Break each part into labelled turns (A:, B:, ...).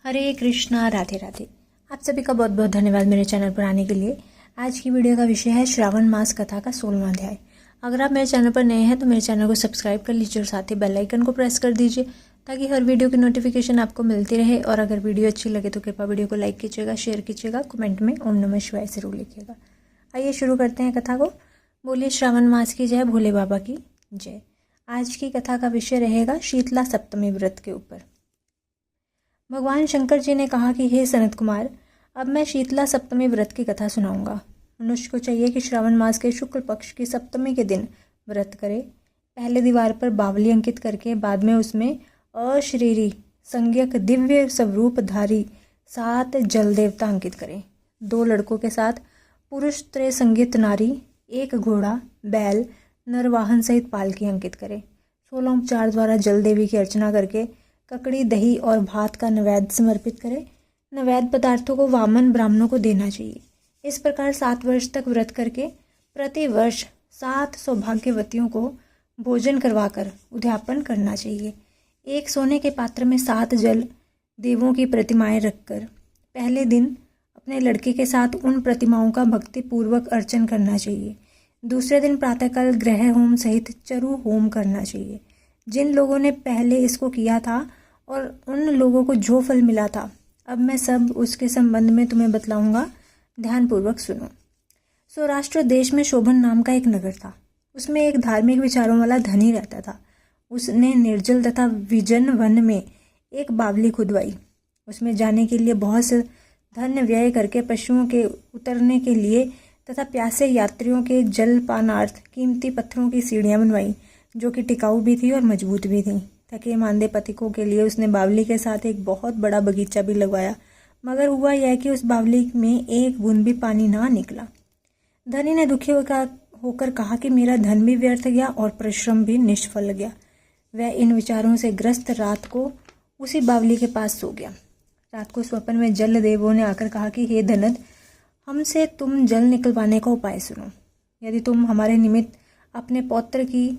A: हरे कृष्णा, राधे राधे। आप सभी का बहुत बहुत धन्यवाद मेरे चैनल पर आने के लिए। आज की वीडियो का विषय है श्रावण मास कथा का 16वां अध्याय। अगर आप मेरे चैनल पर नए हैं तो मेरे चैनल को सब्सक्राइब कर लीजिए और साथ ही बेल आइकन को प्रेस कर दीजिए ताकि हर वीडियो की नोटिफिकेशन आपको मिलती रहे। और अगर वीडियो अच्छी लगे तो कृपया वीडियो को लाइक कीजिएगा, शेयर कीजिएगा, कमेंट में ओम नमः शिवाय जरूर लिखिएगा। आइए शुरू करते हैं कथा को। बोलिए श्रावण मास की जय, भोले बाबा की जय। आज की कथा का विषय रहेगा शीतला सप्तमी व्रत के ऊपर। भगवान शंकर जी ने कहा कि हे सनत कुमार, अब मैं शीतला सप्तमी व्रत की कथा सुनाऊंगा। मनुष्य को चाहिए कि श्रावण मास के शुक्ल पक्ष की सप्तमी के दिन व्रत करे। पहले दीवार पर बावली अंकित करके बाद में उसमें अशरीरी संज्ञक दिव्य स्वरूपधारी 7 जल देवता अंकित करें। 2 लड़कों के साथ पुरुष त्रय संगीत नारी, 1 घोड़ा, बैल, नरवाहन सहित पालकी अंकित करें। 16 उपचार द्वारा जल देवी की अर्चना करके ककड़ी, दही और भात का नैवेद्य समर्पित करें। नैवेद्य पदार्थों को वामन ब्राह्मणों को देना चाहिए। इस प्रकार 7 वर्ष तक व्रत करके प्रति वर्ष 7 सौभाग्यवतियों को भोजन करवाकर उद्यापन करना चाहिए। एक सोने के पात्र में 7 जल देवों की प्रतिमाएं रखकर पहले दिन अपने लड़के के साथ उन प्रतिमाओं का भक्ति पूर्वक अर्चन करना चाहिए। दूसरे दिन प्रातःकाल ग्रह होम सहित चरु होम करना चाहिए। जिन लोगों ने पहले इसको किया था और उन लोगों को जो फल मिला था, अब मैं सब उसके संबंध में तुम्हें बतलाऊंगा, ध्यानपूर्वक सुनो। सौराष्ट्र देश में शोभन नाम का एक नगर था। उसमें एक धार्मिक विचारों वाला धनी रहता था। उसने निर्जल तथा विजन वन में एक बावली खुदवाई। उसमें जाने के लिए बहुत से धन व्यय करके पशुओं के उतरने के लिए तथा प्यासे यात्रियों के जल पानार्थ कीमती पत्थरों की सीढ़ियां बनवाई, जो कि टिकाऊ भी थी और मजबूत भी थी। थके मांदे पथिकों के लिए उसने बावली के साथ एक बहुत बड़ा बगीचा भी लगवाया, मगर हुआ यह कि उस बावली में एक बूंद भी पानी ना निकला। धनी ने दुखी होकर कहा कि मेरा धन भी व्यर्थ गया और परिश्रम भी निष्फल गया। वह इन विचारों से ग्रस्त रात को उसी बावली के पास सो गया। रात को स्वप्न में जल देवों ने आकर कहा कि हे धनद, हमसे तुम जल निकलवाने का उपाय सुनो। यदि तुम हमारे निमित्त अपने पौत्र की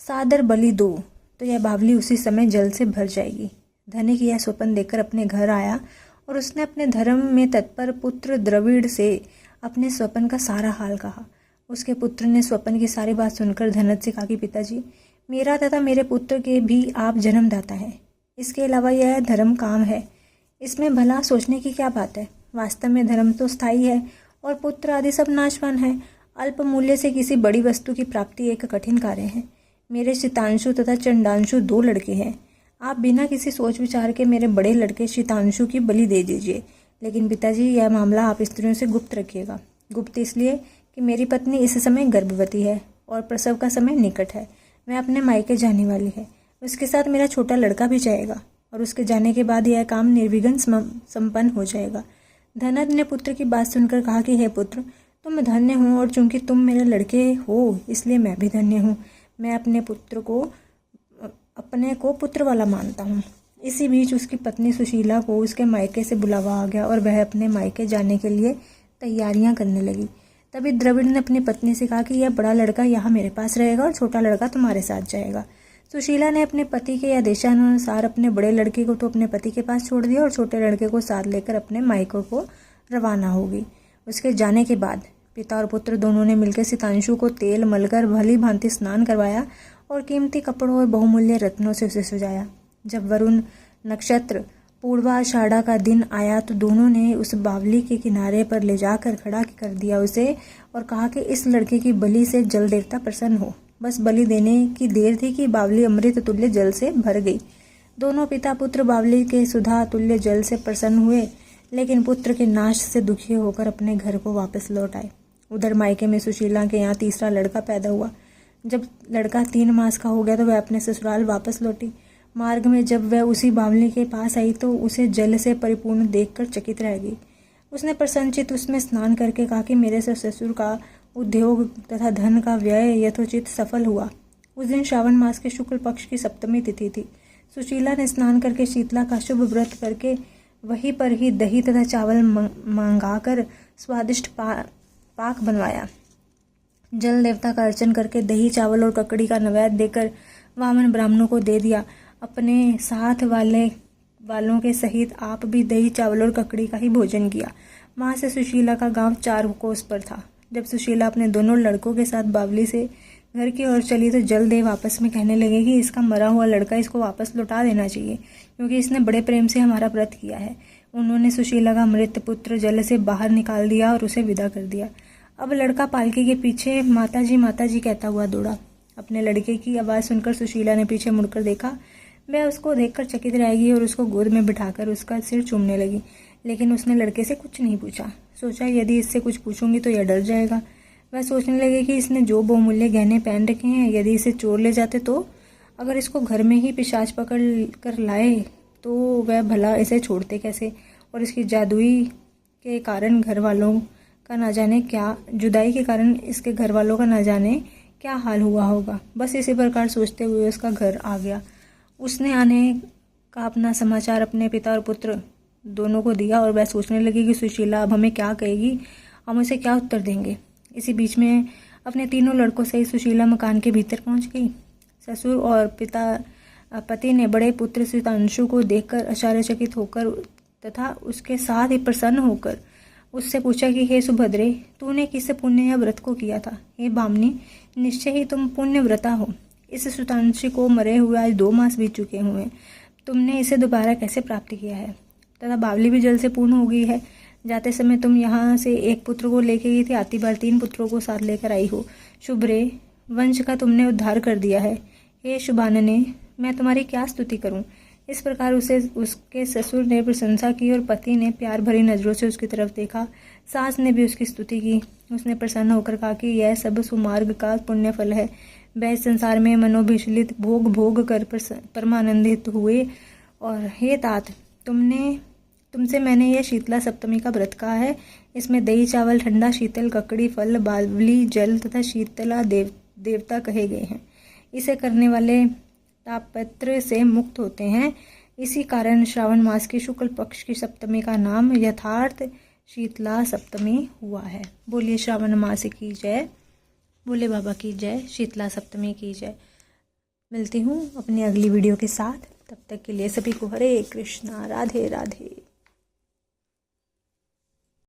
A: सादर बलि दो तो यह बावली उसी समय जल से भर जाएगी। धनिक यह स्वप्न देखकर अपने घर आया और उसने अपने धर्म में तत्पर पुत्र द्रविड़ से अपने स्वप्न का सारा हाल कहा। उसके पुत्र ने स्वप्न की सारी बात सुनकर धनद से कहा कि पिताजी, मेरा तथा मेरे पुत्र के भी आप जन्मदाता हैं। इसके अलावा यह धर्म काम है, इसमें भला सोचने की क्या बात है। वास्तव में धर्म तो स्थायी है और पुत्र आदि सब नाशवान है। अल्प मूल्य से किसी बड़ी वस्तु की प्राप्ति एक कठिन कार्य है। मेरे शीतांशु तथा चंडांशु 2 लड़के हैं। आप बिना किसी सोच विचार के मेरे बड़े लड़के शीतांशु की बलि दे दीजिए। लेकिन पिताजी, यह मामला आप स्त्रियों से गुप्त रखिएगा। गुप्त इसलिए कि मेरी पत्नी इस समय गर्भवती है और प्रसव का समय निकट है। वह अपने मायके जाने वाली है। उसके साथ मेरा छोटा लड़का भी जाएगा और उसके जाने के बाद यह काम निर्विघ्न संपन्न हो जाएगा। धनद ने पुत्र की बात सुनकर कहा कि हे पुत्र, तुम धन्य हो और चूंकि तुम मेरे लड़के हो इसलिए मैं भी धन्य हूँ। मैं अपने को पुत्र वाला मानता हूँ। इसी बीच उसकी पत्नी सुशीला को उसके मायके से बुलावा आ गया और वह अपने मायके जाने के लिए तैयारियां करने लगी। तभी द्रविड़ ने अपनी पत्नी से कहा कि यह बड़ा लड़का यहाँ मेरे पास रहेगा और छोटा लड़का तुम्हारे साथ जाएगा। सुशीला ने अपने पति के आदेशानुसार अपने बड़े लड़के को तो अपने पति के पास छोड़ दिया और छोटे लड़के को साथ लेकर अपने मायकों को रवाना हो गई। उसके जाने के बाद पिता और पुत्र दोनों ने मिलकर शीतांशु को तेल मलकर भली भांति स्नान करवाया और कीमती कपड़ों और बहुमूल्य रत्नों से उसे सजाया। जब वरुण नक्षत्र पूर्वाषाढ़ा का दिन आया तो दोनों ने उस बावली के किनारे पर ले जाकर खड़ा कर दिया उसे और कहा कि इस लड़के की बलि से जल देवता प्रसन्न हो। बस बलि देने की देर थी कि बावली अमृत तुल्य जल से भर गई। दोनों पिता पुत्र बावली के सुधा तुल्य जल से प्रसन्न हुए, लेकिन पुत्र के नाश से दुखी होकर अपने घर को वापस लौट आए। उधर मायके में सुशीला के यहाँ तीसरा लड़का पैदा हुआ। जब लड़का 3 मास का हो गया तो वह अपने ससुराल वापस लौटी। मार्ग में जब वह उसी बावली के पास आई तो उसे जल से परिपूर्ण देखकर चकित रह गई। उसने प्रसन्नचित उसमें स्नान करके कहा कि मेरे ससुर का उद्योग तथा धन का व्यय यथोचित सफल हुआ। उस दिन श्रावण मास के शुक्ल पक्ष की सप्तमी तिथि थी। सुशीला ने स्नान करके शीतला का शुभ व्रत करके वहीं पर ही दही तथा चावल मंगाकर स्वादिष्ट पाक बनवाया। जल देवता का अर्चन करके दही चावल और ककड़ी का नैवेद्य देकर वामन ब्राह्मणों को दे दिया। अपने साथ वाले वालों के सहित आप भी दही चावल और ककड़ी का ही भोजन किया। वहाँ से सुशीला का गांव 4 कोस पर था। जब सुशीला अपने दोनों लड़कों के साथ बावली से घर की ओर चली तो जलदेव आपस में कहने लगे कि इसका मरा हुआ लड़का इसको वापस लौटा देना चाहिए, क्योंकि इसने बड़े प्रेम से हमारा व्रत किया है। उन्होंने सुशीला का मृत पुत्र जल से बाहर निकाल दिया और उसे विदा कर दिया। अब लड़का पालकी के पीछे माताजी कहता हुआ दौड़ा। अपने लड़के की आवाज़ सुनकर सुशीला ने पीछे मुड़कर देखा। वह उसको देखकर चकित रह गई और उसको गोद में बिठाकर उसका सिर चूमने लगी, लेकिन उसने लड़के से कुछ नहीं पूछा। सोचा यदि इससे कुछ पूछूंगी तो यह डर जाएगा। वह सोचने लगे कि इसने जो बहुमूल्य गहने पहन रखे हैं, यदि इसे चोर ले जाते तो, अगर इसको घर में ही पिशाच पकड़ कर लाए तो वह भला इसे छोड़ते कैसे, और इसकी जादुई के कारण घर वालों का ना जाने क्या, जुदाई के कारण इसके घर वालों का ना जाने क्या हाल हुआ होगा। बस इसी प्रकार सोचते हुए उसका घर आ गया। उसने आने का अपना समाचार अपने पिता और पुत्र दोनों को दिया और वह सोचने लगी कि सुशीला अब हमें क्या कहेगी, हम उसे क्या उत्तर देंगे। इसी बीच में अपने तीनों लड़कों से सुशीला मकान के भीतर पहुंच गई। ससुर और पति ने बड़े पुत्र सुधांशु को देखकर आश्चर्यचकित होकर तथा उसके साथ ही प्रसन्न होकर उससे पूछा कि हे सुभद्रे, तूने किस पुण्य या व्रत को किया था? हे भामिनी, निश्चय ही तुम पुण्य व्रता हो। इस सुधांशु को मरे हुए आज 2 मास बीत चुके हुए, तुमने इसे दोबारा कैसे प्राप्त किया है? तथा बावली भी जल से पूर्ण हो गई है। जाते समय तुम यहाँ से 1 पुत्र को लेके गई थी, आती बार 3 पुत्रों को साथ लेकर आई हो। शुभ्रे, वंश का तुमने उद्धार कर दिया है। हे शुभानने, मैं तुम्हारी क्या स्तुति करूं? इस प्रकार उसे उसके ससुर ने प्रशंसा की और पति ने प्यार भरी नजरों से उसकी तरफ देखा। सास ने भी उसकी स्तुति की। उसने प्रसन्न होकर कहा कि यह सब सुमार्ग का पुण्य फल है। वह संसार में मनोभिचलित भोग कर परमानंदित हुए। और हे तात, तुमसे मैंने यह शीतला सप्तमी का व्रत कहा है। इसमें दही चावल, ठंडा शीतल, ककड़ी, फल, बावली जल तथा शीतला देवता कहे गए हैं। इसे करने वाले तापत्र से मुक्त होते हैं। इसी कारण श्रावण मास की शुक्ल पक्ष की सप्तमी का नाम यथार्थ शीतला सप्तमी हुआ है। बोलिए श्रावण मास की जय, बोले बाबा की जय, शीतला सप्तमी की जय। मिलती हूँ अपनी अगली वीडियो के साथ, तब तक के लिए सभी को हरे कृष्णा, राधे राधे।